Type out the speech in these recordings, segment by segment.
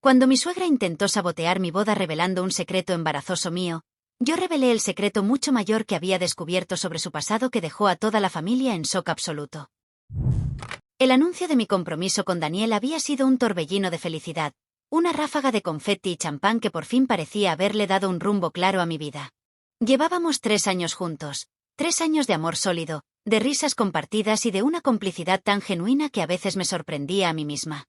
Cuando mi suegra intentó sabotear mi boda revelando un secreto embarazoso mío, yo revelé el secreto mucho mayor que había descubierto sobre su pasado que dejó a toda la familia en shock absoluto. El anuncio de mi compromiso con Daniel había sido un torbellino de felicidad, una ráfaga de confeti y champán que por fin parecía haberle dado un rumbo claro a mi vida. Llevábamos 3 años juntos, 3 años de amor sólido, de risas compartidas y de una complicidad tan genuina que a veces me sorprendía a mí misma.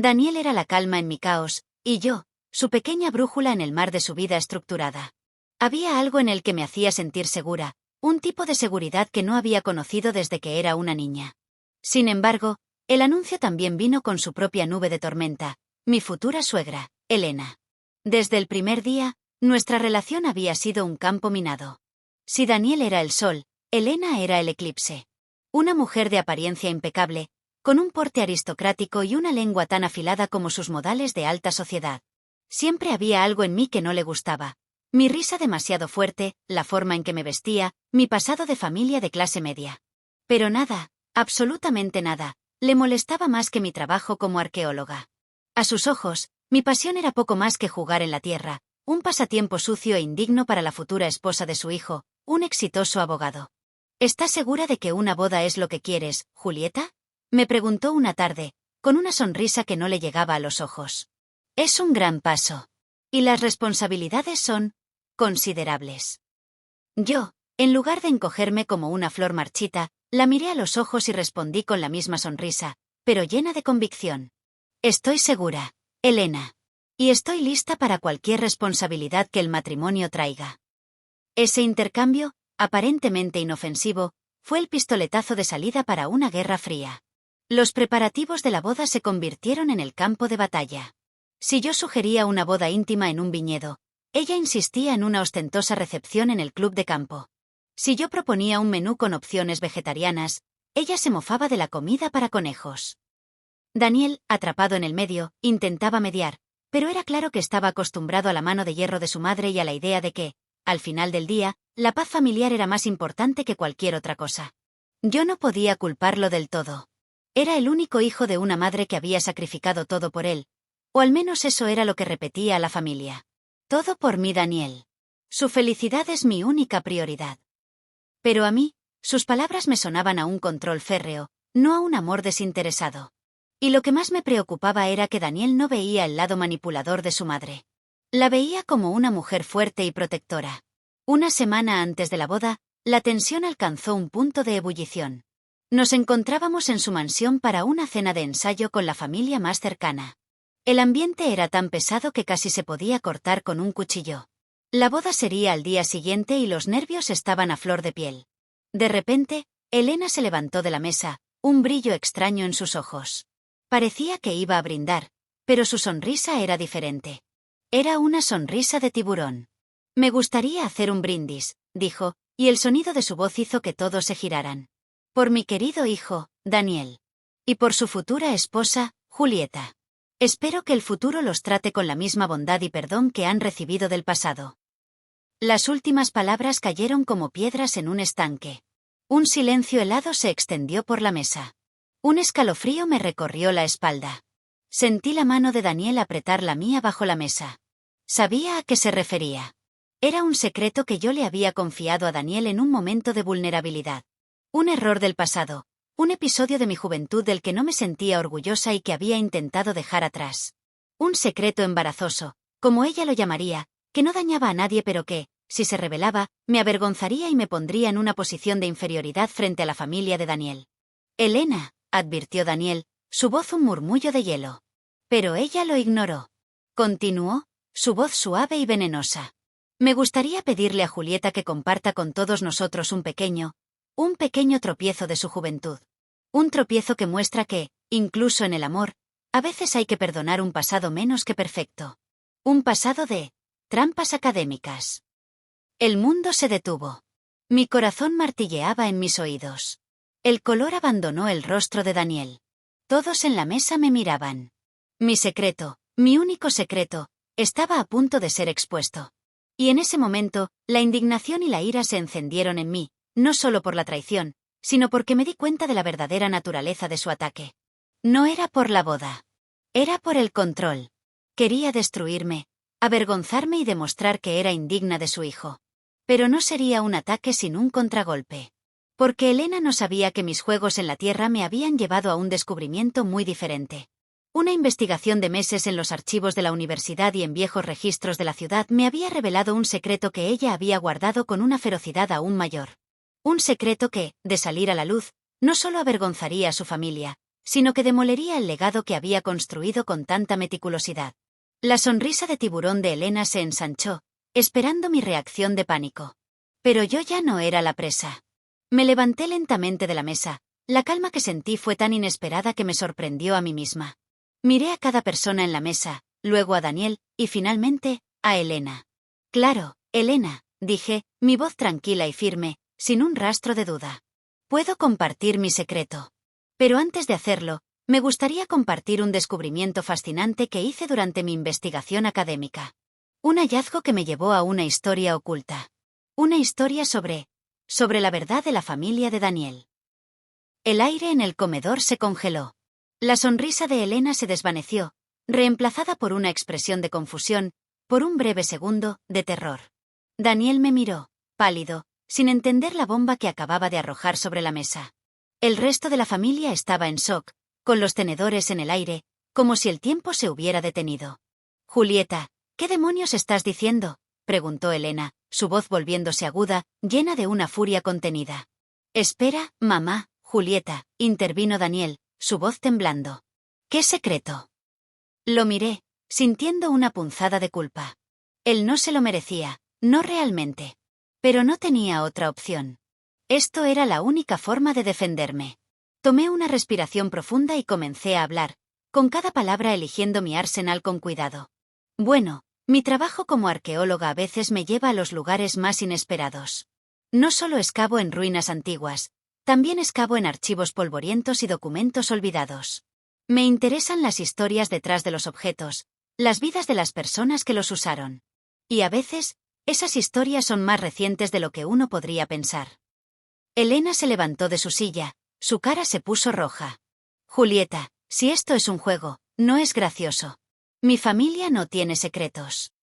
Daniel era la calma en mi caos, y yo, su pequeña brújula en el mar de su vida estructurada. Había algo en él que me hacía sentir segura, un tipo de seguridad que no había conocido desde que era una niña. Sin embargo, el anuncio también vino con su propia nube de tormenta, mi futura suegra, Elena. Desde el primer día, nuestra relación había sido un campo minado. Si Daniel era el sol, Elena era el eclipse. Una mujer de apariencia impecable, con un porte aristocrático y una lengua tan afilada como sus modales de alta sociedad. Siempre había algo en mí que no le gustaba. Mi risa demasiado fuerte, la forma en que me vestía, mi pasado de familia de clase media. Pero nada, absolutamente nada, le molestaba más que mi trabajo como arqueóloga. A sus ojos, mi pasión era poco más que jugar en la tierra, un pasatiempo sucio e indigno para la futura esposa de su hijo, un exitoso abogado. ¿Estás segura de que una boda es lo que quieres, Julieta? Me preguntó una tarde, con una sonrisa que no le llegaba a los ojos. Es un gran paso. Y las responsabilidades son considerables. Yo, en lugar de encogerme como una flor marchita, la miré a los ojos y respondí con la misma sonrisa, pero llena de convicción. Estoy segura, Elena. Y estoy lista para cualquier responsabilidad que el matrimonio traiga. Ese intercambio, aparentemente inofensivo, fue el pistoletazo de salida para una guerra fría. Los preparativos de la boda se convirtieron en el campo de batalla. Si yo sugería una boda íntima en un viñedo, ella insistía en una ostentosa recepción en el club de campo. Si yo proponía un menú con opciones vegetarianas, ella se mofaba de la comida para conejos. Daniel, atrapado en el medio, intentaba mediar, pero era claro que estaba acostumbrado a la mano de hierro de su madre y a la idea de que, al final del día, la paz familiar era más importante que cualquier otra cosa. Yo no podía culparlo del todo. Era el único hijo de una madre que había sacrificado todo por él, o al menos eso era lo que repetía a la familia. Todo por mí, Daniel. Su felicidad es mi única prioridad. Pero a mí, sus palabras me sonaban a un control férreo, no a un amor desinteresado. Y lo que más me preocupaba era que Daniel no veía el lado manipulador de su madre. La veía como una mujer fuerte y protectora. Una semana antes de la boda, la tensión alcanzó un punto de ebullición. Nos encontrábamos en su mansión para una cena de ensayo con la familia más cercana. El ambiente era tan pesado que casi se podía cortar con un cuchillo. La boda sería al día siguiente y los nervios estaban a flor de piel. De repente, Elena se levantó de la mesa, un brillo extraño en sus ojos. Parecía que iba a brindar, pero su sonrisa era diferente. Era una sonrisa de tiburón. Me gustaría hacer un brindis, dijo, y el sonido de su voz hizo que todos se giraran. Por mi querido hijo, Daniel. Y por su futura esposa, Julieta. Espero que el futuro los trate con la misma bondad y perdón que han recibido del pasado. Las últimas palabras cayeron como piedras en un estanque. Un silencio helado se extendió por la mesa. Un escalofrío me recorrió la espalda. Sentí la mano de Daniel apretar la mía bajo la mesa. Sabía a qué se refería. Era un secreto que yo le había confiado a Daniel en un momento de vulnerabilidad. Un error del pasado. Un episodio de mi juventud del que no me sentía orgullosa y que había intentado dejar atrás. Un secreto embarazoso, como ella lo llamaría, que no dañaba a nadie pero que, si se revelaba, me avergonzaría y me pondría en una posición de inferioridad frente a la familia de Daniel. Elena, advirtió Daniel, su voz un murmullo de hielo. Pero ella lo ignoró. Continuó, su voz suave y venenosa. Me gustaría pedirle a Julieta que comparta con todos nosotros un pequeño tropiezo de su juventud. Un tropiezo que muestra que, incluso en el amor, a veces hay que perdonar un pasado menos que perfecto. Un pasado de trampas académicas. El mundo se detuvo. Mi corazón martilleaba en mis oídos. El color abandonó el rostro de Daniel. Todos en la mesa me miraban. Mi secreto, mi único secreto, estaba a punto de ser expuesto. Y en ese momento, la indignación y la ira se encendieron en mí, no solo por la traición, sino porque me di cuenta de la verdadera naturaleza de su ataque. No era por la boda. Era por el control. Quería destruirme, avergonzarme y demostrar que era indigna de su hijo. Pero no sería un ataque sin un contragolpe. Porque Elena no sabía que mis juegos en la Tierra me habían llevado a un descubrimiento muy diferente. Una investigación de meses en los archivos de la universidad y en viejos registros de la ciudad me había revelado un secreto que ella había guardado con una ferocidad aún mayor. Un secreto que, de salir a la luz, no solo avergonzaría a su familia, sino que demolería el legado que había construido con tanta meticulosidad. La sonrisa de tiburón de Elena se ensanchó, esperando mi reacción de pánico. Pero yo ya no era la presa. Me levanté lentamente de la mesa. La calma que sentí fue tan inesperada que me sorprendió a mí misma. Miré a cada persona en la mesa, luego a Daniel, y finalmente, a Elena. Claro, Elena, dije, mi voz tranquila y firme, sin un rastro de duda. Puedo compartir mi secreto. Pero antes de hacerlo, me gustaría compartir un descubrimiento fascinante que hice durante mi investigación académica. Un hallazgo que me llevó a una historia oculta. Una historia sobre la verdad de la familia de Daniel. El aire en el comedor se congeló. La sonrisa de Elena se desvaneció, reemplazada por una expresión de confusión, por un breve segundo, de terror. Daniel me miró, pálido, sin entender la bomba que acababa de arrojar sobre la mesa. El resto de la familia estaba en shock, con los tenedores en el aire, como si el tiempo se hubiera detenido. Julieta, ¿qué demonios estás diciendo?, preguntó Elena, su voz volviéndose aguda, llena de una furia contenida. Espera, mamá, Julieta, intervino Daniel, su voz temblando. ¿Qué secreto? Lo miré, sintiendo una punzada de culpa. Él no se lo merecía, no realmente. Pero no tenía otra opción. Esto era la única forma de defenderme. Tomé una respiración profunda y comencé a hablar, con cada palabra eligiendo mi arsenal con cuidado. Bueno, mi trabajo como arqueóloga a veces me lleva a los lugares más inesperados. No solo excavo en ruinas antiguas, también excavo en archivos polvorientos y documentos olvidados. Me interesan las historias detrás de los objetos, las vidas de las personas que los usaron. Y a veces, esas historias son más recientes de lo que uno podría pensar. Elena se levantó de su silla, su cara se puso roja. Julieta, si esto es un juego, no es gracioso. Mi familia no tiene secretos.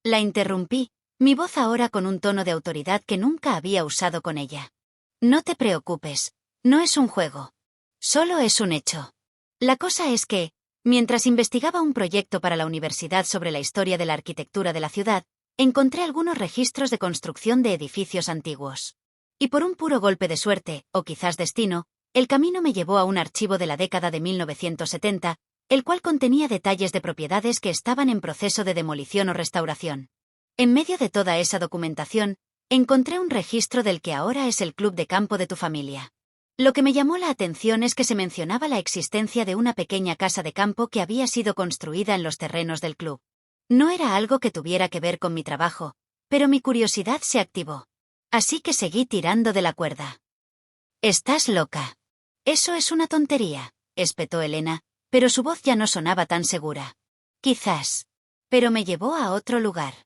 La interrumpí, mi voz ahora con un tono de autoridad que nunca había usado con ella. No te preocupes, no es un juego. Solo es un hecho. La cosa es que, mientras investigaba un proyecto para la universidad sobre la historia de la arquitectura de la ciudad, encontré algunos registros de construcción de edificios antiguos. Y por un puro golpe de suerte, o quizás destino, el camino me llevó a un archivo de la década de 1970, el cual contenía detalles de propiedades que estaban en proceso de demolición o restauración. En medio de toda esa documentación, encontré un registro del que ahora es el club de campo de tu familia. Lo que me llamó la atención es que se mencionaba la existencia de una pequeña casa de campo que había sido construida en los terrenos del club. No era algo que tuviera que ver con mi trabajo, pero mi curiosidad se activó. Así que seguí tirando de la cuerda. «Estás loca». «Eso es una tontería», espetó Elena, pero su voz ya no sonaba tan segura. «Quizás». Pero me llevó a otro lugar.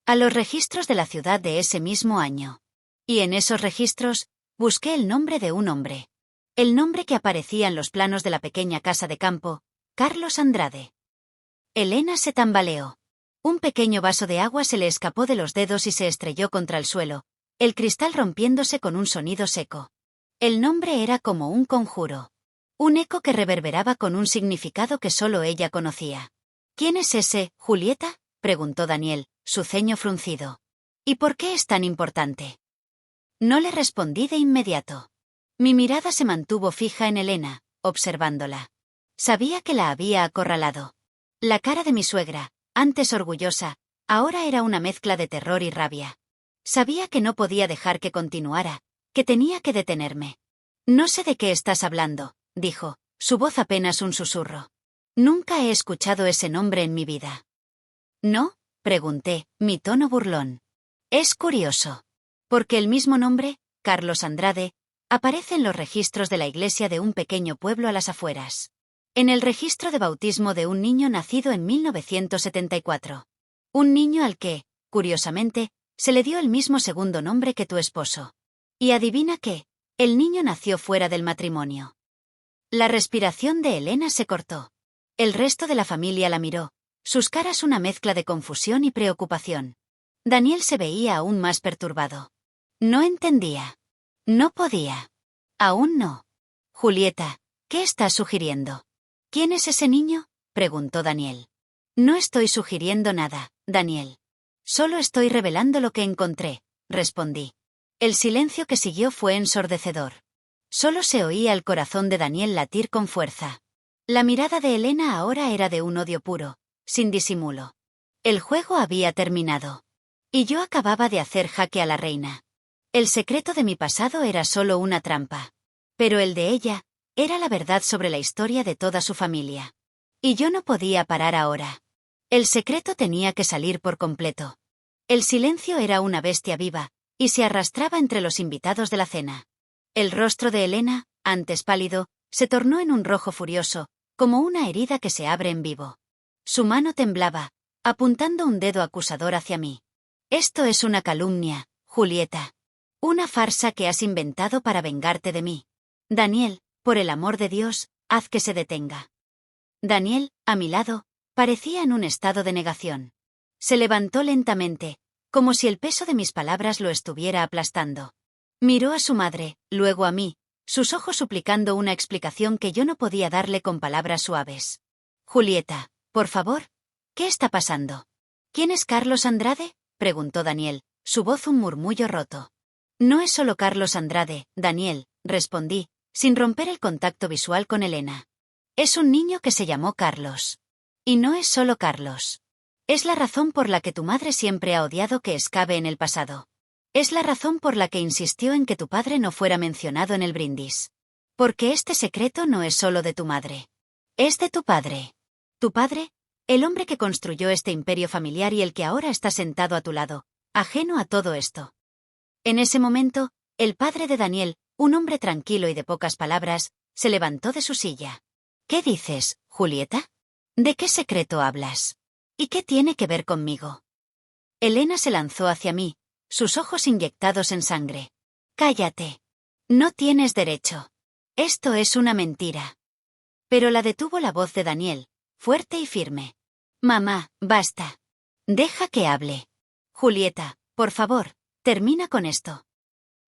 A los registros de la ciudad de ese mismo año. Y en esos registros, busqué el nombre de un hombre. El nombre que aparecía en los planos de la pequeña casa de campo, Carlos Andrade. Elena se tambaleó. Un pequeño vaso de agua se le escapó de los dedos y se estrelló contra el suelo, el cristal rompiéndose con un sonido seco. El nombre era como un conjuro. Un eco que reverberaba con un significado que solo ella conocía. «¿Quién es ese, Julieta?», preguntó Daniel, su ceño fruncido. «¿Y por qué es tan importante?». No le respondí de inmediato. Mi mirada se mantuvo fija en Elena, observándola. Sabía que la había acorralado. La cara de mi suegra, antes orgullosa, ahora era una mezcla de terror y rabia. Sabía que no podía dejar que continuara, que tenía que detenerme. «No sé de qué estás hablando», dijo, su voz apenas un susurro. «Nunca he escuchado ese nombre en mi vida». «¿No?», pregunté, mi tono burlón. «Es curioso. Porque el mismo nombre, Carlos Andrade, aparece en los registros de la iglesia de un pequeño pueblo a las afueras. En el registro de bautismo de un niño nacido en 1974. Un niño al que, curiosamente, se le dio el mismo segundo nombre que tu esposo. Y adivina qué, el niño nació fuera del matrimonio». La respiración de Elena se cortó. El resto de la familia la miró, Sus caras una mezcla de confusión y preocupación. Daniel se veía aún más perturbado. No entendía. No podía. Aún no. Julieta, ¿qué estás sugiriendo? ¿Quién es ese niño? Preguntó Daniel. No estoy sugiriendo nada, Daniel. Solo estoy revelando lo que encontré, respondí. El silencio que siguió fue ensordecedor. Solo se oía el corazón de Daniel latir con fuerza. La mirada de Elena ahora era de un odio puro, sin disimulo. El juego había terminado. Y yo acababa de hacer jaque a la reina. El secreto de mi pasado era solo una trampa. Pero el de ella era la verdad sobre la historia de toda su familia. Y yo no podía parar ahora. El secreto tenía que salir por completo. El silencio era una bestia viva, y se arrastraba entre los invitados de la cena. El rostro de Elena, antes pálido, se tornó en un rojo furioso, como una herida que se abre en vivo. Su mano temblaba, apuntando un dedo acusador hacia mí. Esto es una calumnia, Julieta. Una farsa que has inventado para vengarte de mí. Daniel, por el amor de Dios, haz que se detenga. Daniel, a mi lado, parecía en un estado de negación. Se levantó lentamente, como si el peso de mis palabras lo estuviera aplastando. Miró a su madre, luego a mí, sus ojos suplicando una explicación que yo no podía darle con palabras suaves. Julieta, por favor, ¿qué está pasando? ¿Quién es Carlos Andrade? Preguntó Daniel, su voz un murmullo roto. No es solo Carlos Andrade, Daniel, respondí, sin romper el contacto visual con Elena. Es un niño que se llamó Carlos. Y no es solo Carlos. Es la razón por la que tu madre siempre ha odiado que escabe en el pasado. Es la razón por la que insistió en que tu padre no fuera mencionado en el brindis. Porque este secreto no es solo de tu madre. Es de tu padre. Tu padre, el hombre que construyó este imperio familiar y el que ahora está sentado a tu lado, ajeno a todo esto. En ese momento, el padre de Daniel, un hombre tranquilo y de pocas palabras, se levantó de su silla. ¿Qué dices, Julieta? ¿De qué secreto hablas? ¿Y qué tiene que ver conmigo? Elena se lanzó hacia mí, sus ojos inyectados en sangre. Cállate. No tienes derecho. Esto es una mentira. Pero la detuvo la voz de Daniel, fuerte y firme. Mamá, basta. Deja que hable. Julieta, por favor, termina con esto.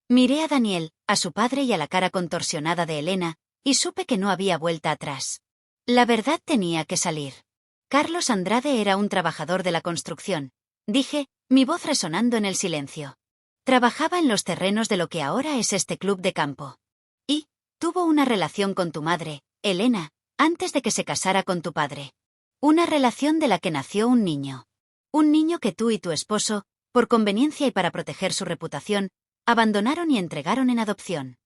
Miré a Daniel, a su padre y a la cara contorsionada de Elena, y supe que no había vuelta atrás. La verdad tenía que salir. Carlos Andrade era un trabajador de la construcción, dije, mi voz resonando en el silencio. Trabajaba en los terrenos de lo que ahora es este club de campo. Y tuvo una relación con tu madre, Elena, antes de que se casara con tu padre. Una relación de la que nació un niño. Un niño que tú y tu esposo, por conveniencia y para proteger su reputación, abandonaron y entregaron en adopción.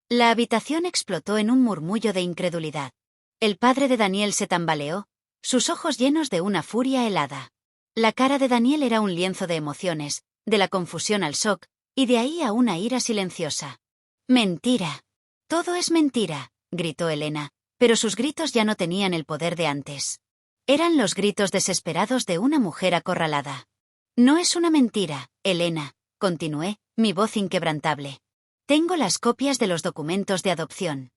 La habitación explotó en un murmullo de incredulidad. El padre de Daniel se tambaleó, sus ojos llenos de una furia helada. La cara de Daniel era un lienzo de emociones, de la confusión al shock, y de ahí a una ira silenciosa. Mentira. Todo es mentira, gritó Elena, pero sus gritos ya no tenían el poder de antes. Eran los gritos desesperados de una mujer acorralada. No es una mentira, Elena, continué, mi voz inquebrantable. Tengo las copias de los documentos de adopción.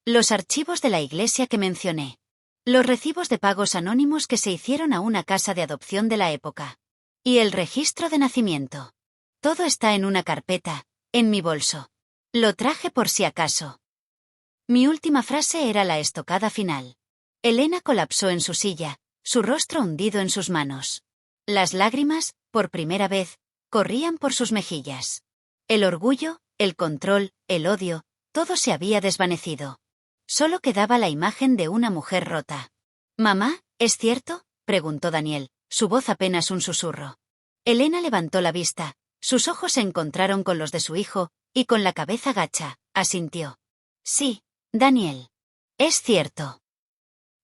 Los archivos de la iglesia que mencioné. Los recibos de pagos anónimos que se hicieron a una casa de adopción de la época. Y el registro de nacimiento. Todo está en una carpeta, en mi bolso. Lo traje por si acaso. Mi última frase era la estocada final. Elena colapsó en su silla, su rostro hundido en sus manos. Las lágrimas, por primera vez, corrían por sus mejillas. El orgullo, el control, el odio, todo se había desvanecido. Solo quedaba la imagen de una mujer rota. «Mamá, ¿es cierto?», preguntó Daniel, su voz apenas un susurro. Elena levantó la vista, sus ojos se encontraron con los de su hijo, y con la cabeza gacha, asintió. «Sí, Daniel. Es cierto».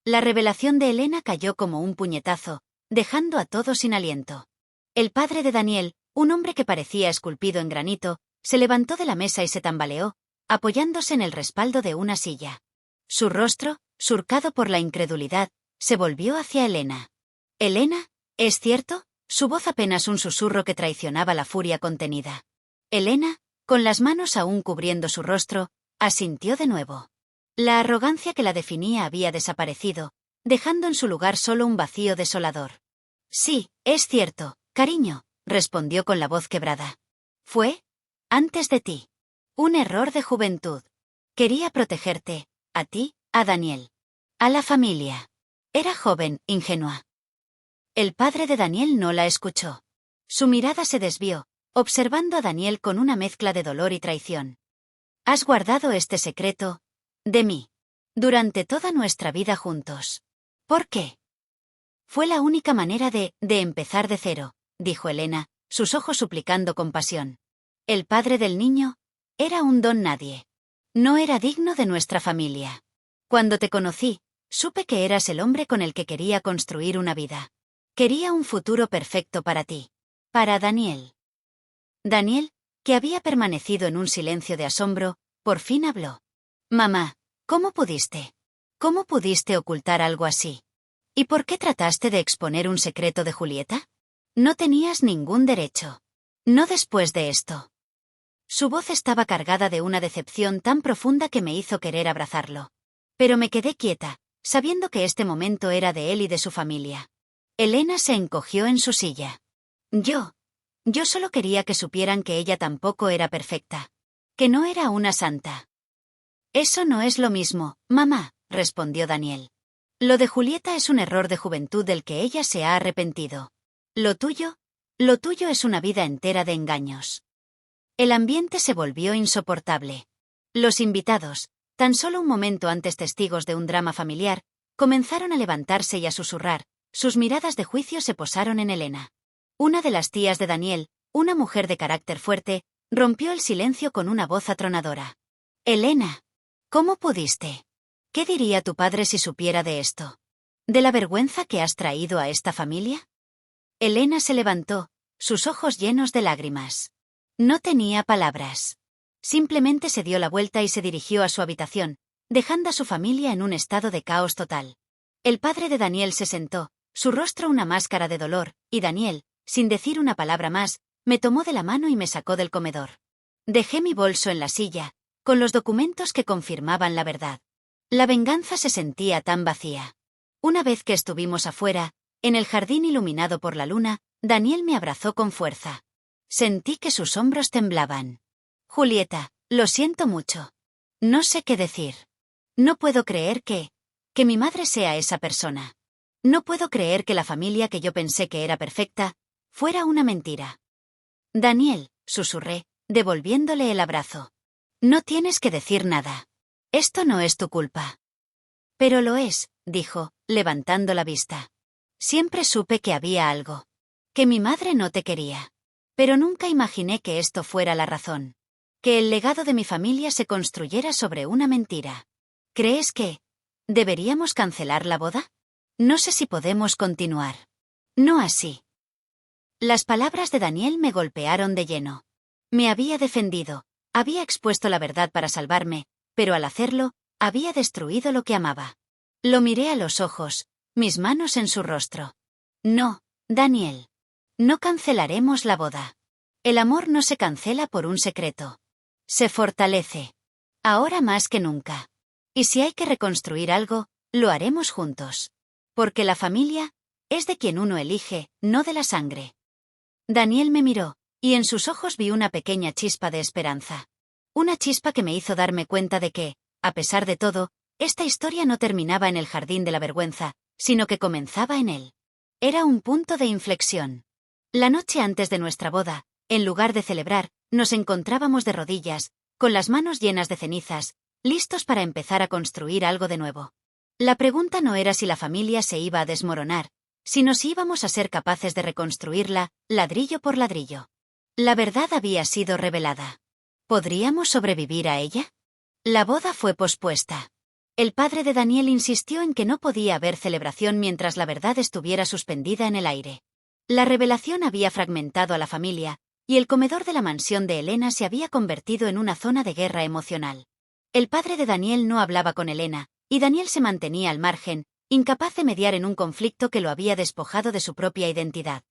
La revelación de Elena cayó como un puñetazo, dejando a todos sin aliento. El padre de Daniel, un hombre que parecía esculpido en granito, se levantó de la mesa y se tambaleó, apoyándose en el respaldo de una silla. Su rostro, surcado por la incredulidad, se volvió hacia Elena. «Elena, ¿es cierto?», su voz apenas un susurro que traicionaba la furia contenida. Elena, con las manos aún cubriendo su rostro, asintió de nuevo. La arrogancia que la definía había desaparecido, dejando en su lugar solo un vacío desolador. Sí, es cierto, cariño, respondió con la voz quebrada. Fue, antes de ti, un error de juventud. Quería protegerte, a ti, a Daniel, a la familia. Era joven, ingenua. El padre de Daniel no la escuchó. Su mirada se desvió, observando a Daniel con una mezcla de dolor y traición. Has guardado este secreto, de mí, durante toda nuestra vida juntos. ¿Por qué? Fue la única manera de empezar de cero, dijo Elena, sus ojos suplicando compasión. El padre del niño era un don nadie. No era digno de nuestra familia. Cuando te conocí, supe que eras el hombre con el que quería construir una vida. Quería un futuro perfecto para ti. Para Daniel. Daniel, que había permanecido en un silencio de asombro, por fin habló. Mamá, ¿cómo pudiste? ¿Cómo pudiste ocultar algo así? ¿Y por qué trataste de exponer un secreto de Julieta? No tenías ningún derecho. No después de esto. Su voz estaba cargada de una decepción tan profunda que me hizo querer abrazarlo. Pero me quedé quieta, sabiendo que este momento era de él y de su familia. Elena se encogió en su silla. Yo solo quería que supieran que ella tampoco era perfecta. Que no era una santa. Eso no es lo mismo, mamá, respondió Daniel. Lo de Julieta es un error de juventud del que ella se ha arrepentido. Lo tuyo es una vida entera de engaños. El ambiente se volvió insoportable. Los invitados, tan solo un momento antes testigos de un drama familiar, comenzaron a levantarse y a susurrar, sus miradas de juicio se posaron en Elena. Una de las tías de Daniel, una mujer de carácter fuerte, rompió el silencio con una voz atronadora. Elena, ¿cómo pudiste? ¿Qué diría tu padre si supiera de esto? ¿De la vergüenza que has traído a esta familia? Elena se levantó, sus ojos llenos de lágrimas. No tenía palabras. Simplemente se dio la vuelta y se dirigió a su habitación, dejando a su familia en un estado de caos total. El padre de Daniel se sentó, su rostro una máscara de dolor, y Daniel, sin decir una palabra más, me tomó de la mano y me sacó del comedor. Dejé mi bolso en la silla, con los documentos que confirmaban la verdad. La venganza se sentía tan vacía. Una vez que estuvimos afuera, en el jardín iluminado por la luna, Daniel me abrazó con fuerza. Sentí que sus hombros temblaban. Julieta, lo siento mucho. No sé qué decir. No puedo creer que mi madre sea esa persona. No puedo creer que la familia que yo pensé que era perfecta, fuera una mentira. Daniel, susurré, devolviéndole el abrazo. No tienes que decir nada. Esto no es tu culpa. Pero lo es, dijo, levantando la vista. Siempre supe que había algo. Que mi madre no te quería. Pero nunca imaginé que esto fuera la razón. Que el legado de mi familia se construyera sobre una mentira. ¿Crees que deberíamos cancelar la boda? No sé si podemos continuar. No así. Las palabras de Daniel me golpearon de lleno. Me había defendido, había expuesto la verdad para salvarme, pero al hacerlo, había destruido lo que amaba. Lo miré a los ojos, mis manos en su rostro. No, Daniel. No cancelaremos la boda. El amor no se cancela por un secreto. Se fortalece. Ahora más que nunca. Y si hay que reconstruir algo, lo haremos juntos. Porque la familia es de quien uno elige, no de la sangre. Daniel me miró, y en sus ojos vi una pequeña chispa de esperanza. Una chispa que me hizo darme cuenta de que, a pesar de todo, esta historia no terminaba en el jardín de la vergüenza, sino que comenzaba en él. Era un punto de inflexión. La noche antes de nuestra boda, en lugar de celebrar, nos encontrábamos de rodillas, con las manos llenas de cenizas, listos para empezar a construir algo de nuevo. La pregunta no era si la familia se iba a desmoronar, sino si íbamos a ser capaces de reconstruirla, ladrillo por ladrillo. La verdad había sido revelada. ¿Podríamos sobrevivir a ella? La boda fue pospuesta. El padre de Daniel insistió en que no podía haber celebración mientras la verdad estuviera suspendida en el aire. La revelación había fragmentado a la familia, y el comedor de la mansión de Elena se había convertido en una zona de guerra emocional. El padre de Daniel no hablaba con Elena, y Daniel se mantenía al margen, incapaz de mediar en un conflicto que lo había despojado de su propia identidad.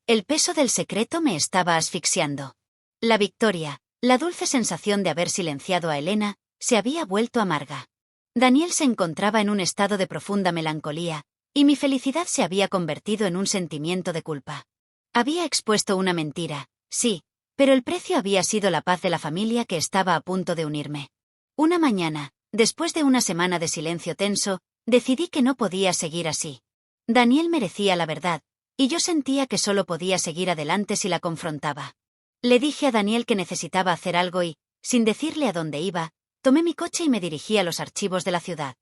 El peso del secreto me estaba asfixiando. La victoria, la dulce sensación de haber silenciado a Elena, se había vuelto amarga. Daniel se encontraba en un estado de profunda melancolía, y mi felicidad se había convertido en un sentimiento de culpa. Había expuesto una mentira, sí, pero el precio había sido la paz de la familia que estaba a punto de unirme. Una mañana, después de una semana de silencio tenso, decidí que no podía seguir así. Daniel merecía la verdad, y yo sentía que solo podía seguir adelante si la confrontaba. Le dije a Daniel que necesitaba hacer algo y, sin decirle a dónde iba, tomé mi coche y me dirigí a los archivos de la ciudad.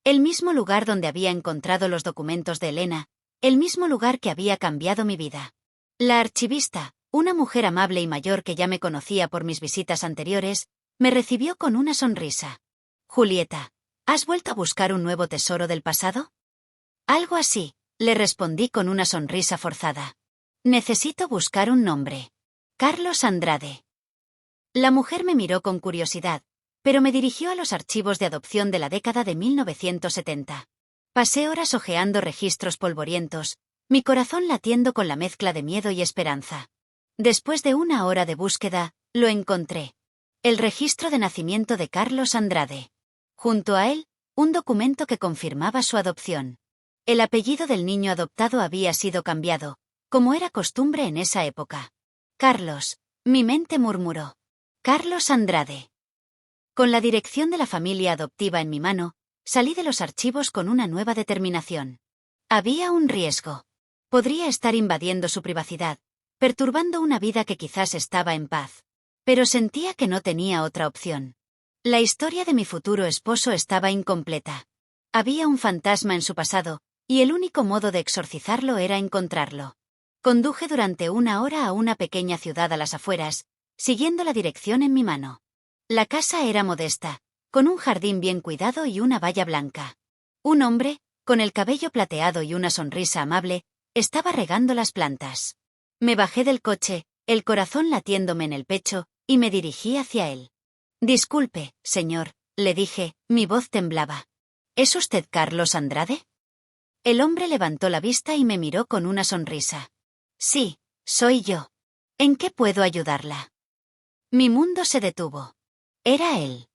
El mismo lugar donde había encontrado los documentos de Elena, el mismo lugar que había cambiado mi vida. La archivista, una mujer amable y mayor que ya me conocía por mis visitas anteriores, me recibió con una sonrisa. Julieta, ¿has vuelto a buscar un nuevo tesoro del pasado? Algo así, le respondí con una sonrisa forzada. Necesito buscar un nombre. Carlos Andrade. La mujer me miró con curiosidad, pero me dirigió a los archivos de adopción de la década de 1970. Pasé horas hojeando registros polvorientos, mi corazón latiendo con la mezcla de miedo y esperanza. Después de una hora de búsqueda, lo encontré. El registro de nacimiento de Carlos Andrade. Junto a él, un documento que confirmaba su adopción. El apellido del niño adoptado había sido cambiado, como era costumbre en esa época. Carlos, mi mente murmuró. Carlos Andrade. Con la dirección de la familia adoptiva en mi mano, salí de los archivos con una nueva determinación. Había un riesgo. Podría estar invadiendo su privacidad, perturbando una vida que quizás estaba en paz. Pero sentía que no tenía otra opción. La historia de mi futuro esposo estaba incompleta. Había un fantasma en su pasado, y el único modo de exorcizarlo era encontrarlo. Conduje durante una hora a una pequeña ciudad a las afueras, siguiendo la dirección en mi mano. La casa era modesta, con un jardín bien cuidado y una valla blanca. Un hombre, con el cabello plateado y una sonrisa amable, estaba regando las plantas. Me bajé del coche, el corazón latiéndome en el pecho, y me dirigí hacia él. Disculpe, señor, le dije, mi voz temblaba. ¿Es usted Carlos Andrade? El hombre levantó la vista y me miró con una sonrisa. Sí, soy yo. ¿En qué puedo ayudarla? Mi mundo se detuvo. Era él.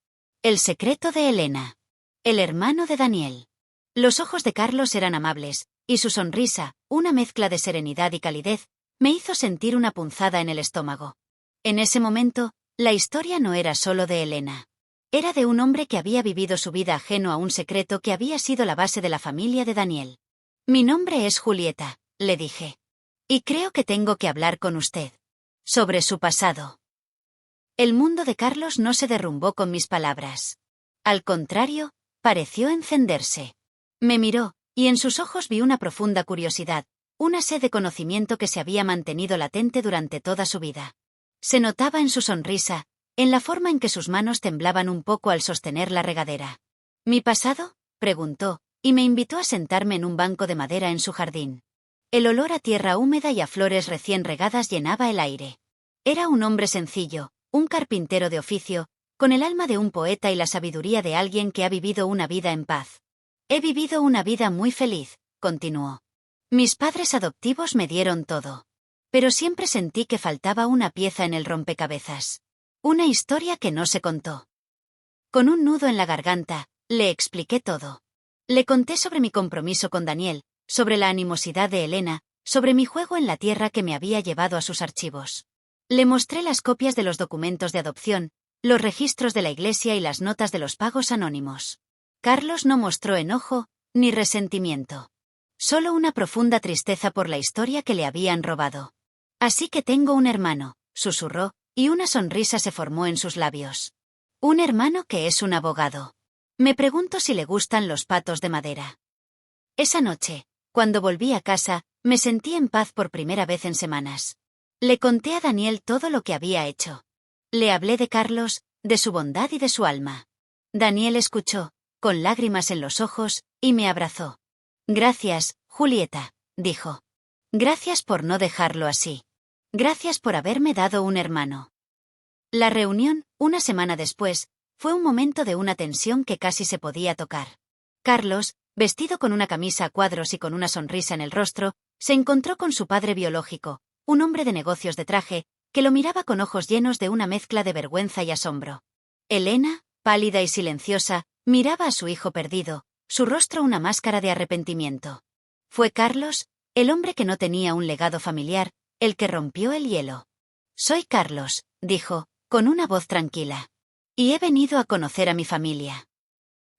El secreto de Elena. El hermano de Daniel. Los ojos de Carlos eran amables, y su sonrisa, una mezcla de serenidad y calidez, me hizo sentir una punzada en el estómago. En ese momento, la historia no era solo de Elena. Era de un hombre que había vivido su vida ajeno a un secreto que había sido la base de la familia de Daniel. Mi nombre es Julieta, le dije. Y creo que tengo que hablar con usted. Sobre su pasado. El mundo de Carlos no se derrumbó con mis palabras. Al contrario, pareció encenderse. Me miró, y en sus ojos vi una profunda curiosidad, una sed de conocimiento que se había mantenido latente durante toda su vida. Se notaba en su sonrisa, en la forma en que sus manos temblaban un poco al sostener la regadera. ¿Mi pasado?, preguntó, y me invitó a sentarme en un banco de madera en su jardín. El olor a tierra húmeda y a flores recién regadas llenaba el aire. Era un hombre sencillo, un carpintero de oficio, con el alma de un poeta y la sabiduría de alguien que ha vivido una vida en paz. He vivido una vida muy feliz, continuó. Mis padres adoptivos me dieron todo. Pero siempre sentí que faltaba una pieza en el rompecabezas. Una historia que no se contó. Con un nudo en la garganta, le expliqué todo. Le conté sobre mi compromiso con Daniel, sobre la animosidad de Elena, sobre mi juego en la tierra que me había llevado a sus archivos. Le mostré las copias de los documentos de adopción, los registros de la iglesia y las notas de los pagos anónimos. Carlos no mostró enojo, ni resentimiento. Solo una profunda tristeza por la historia que le habían robado. Así que tengo un hermano, susurró, y una sonrisa se formó en sus labios. Un hermano que es un abogado. Me pregunto si le gustan los patos de madera. Esa noche, cuando volví a casa, me sentí en paz por primera vez en semanas. Le conté a Daniel todo lo que había hecho. Le hablé de Carlos, de su bondad y de su alma. Daniel escuchó, con lágrimas en los ojos, y me abrazó. Gracias, Julieta, dijo. Gracias por no dejarlo así. Gracias por haberme dado un hermano. La reunión, una semana después, fue un momento de una tensión que casi se podía tocar. Carlos, vestido con una camisa a cuadros y con una sonrisa en el rostro, se encontró con su padre biológico, un hombre de negocios de traje, que lo miraba con ojos llenos de una mezcla de vergüenza y asombro. Elena, pálida y silenciosa, Miraba a su hijo perdido, su rostro una máscara de arrepentimiento. Fue Carlos, el hombre que no tenía un legado familiar, el que rompió el hielo. Soy Carlos, dijo, con una voz tranquila. Y he venido a conocer a mi familia.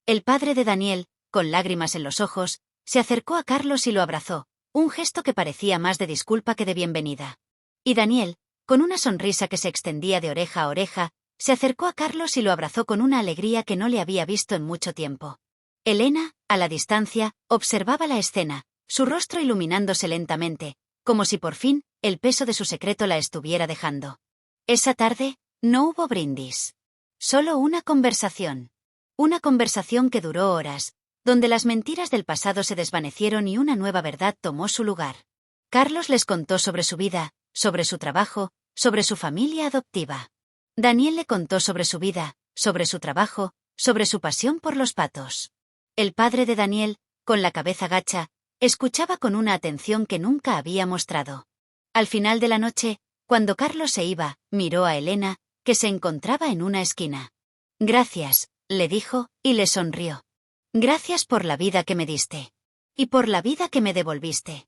El padre de Daniel, con lágrimas en los ojos, se acercó a Carlos y lo abrazó, un gesto que parecía más de disculpa que de bienvenida. Y Daniel, con una sonrisa que se extendía de oreja a oreja, se acercó a Carlos y lo abrazó con una alegría que no le había visto en mucho tiempo. Elena, a la distancia, observaba la escena, su rostro iluminándose lentamente, como si por fin, el peso de su secreto la estuviera dejando. Esa tarde, no hubo brindis. Solo una conversación. Una conversación que duró horas, donde las mentiras del pasado se desvanecieron y una nueva verdad tomó su lugar. Carlos les contó sobre su vida, sobre su trabajo, sobre su familia adoptiva. Daniel le contó sobre su vida, sobre su trabajo, sobre su pasión por los patos. El padre de Daniel, con la cabeza gacha, escuchaba con una atención que nunca había mostrado. Al final de la noche, cuando Carlos se iba, miró a Elena, que se encontraba en una esquina. Gracias, le dijo, y le sonrió. Gracias por la vida que me diste. Y por la vida que me devolviste.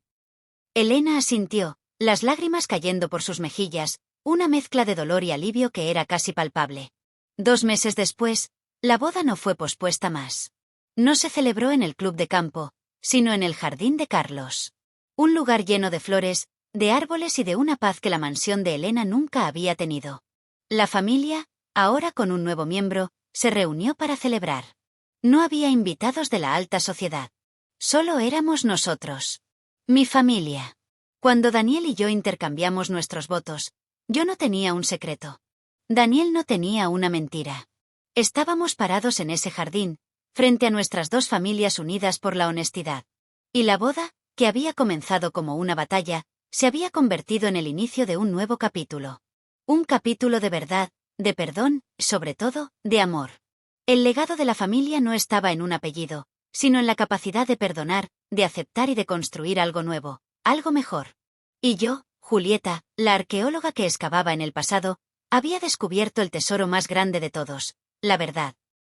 Elena asintió, las lágrimas cayendo por sus mejillas, una mezcla de dolor y alivio que era casi palpable. 2 meses después, la boda no fue pospuesta más. No se celebró en el club de campo, sino en el jardín de Carlos. Un lugar lleno de flores, de árboles y de una paz que la mansión de Elena nunca había tenido. La familia, ahora con un nuevo miembro, se reunió para celebrar. No había invitados de la alta sociedad. Solo éramos nosotros. Mi familia. Cuando Daniel y yo intercambiamos nuestros votos, yo no tenía un secreto. Daniel no tenía una mentira. Estábamos parados en ese jardín, frente a nuestras 2 familias unidas por la honestidad. Y la boda, que había comenzado como una batalla, se había convertido en el inicio de un nuevo capítulo. Un capítulo de verdad, de perdón, sobre todo, de amor. El legado de la familia no estaba en un apellido, sino en la capacidad de perdonar, de aceptar y de construir algo nuevo, algo mejor. Y yo, Julieta, la arqueóloga que excavaba en el pasado, había descubierto el tesoro más grande de todos, la verdad.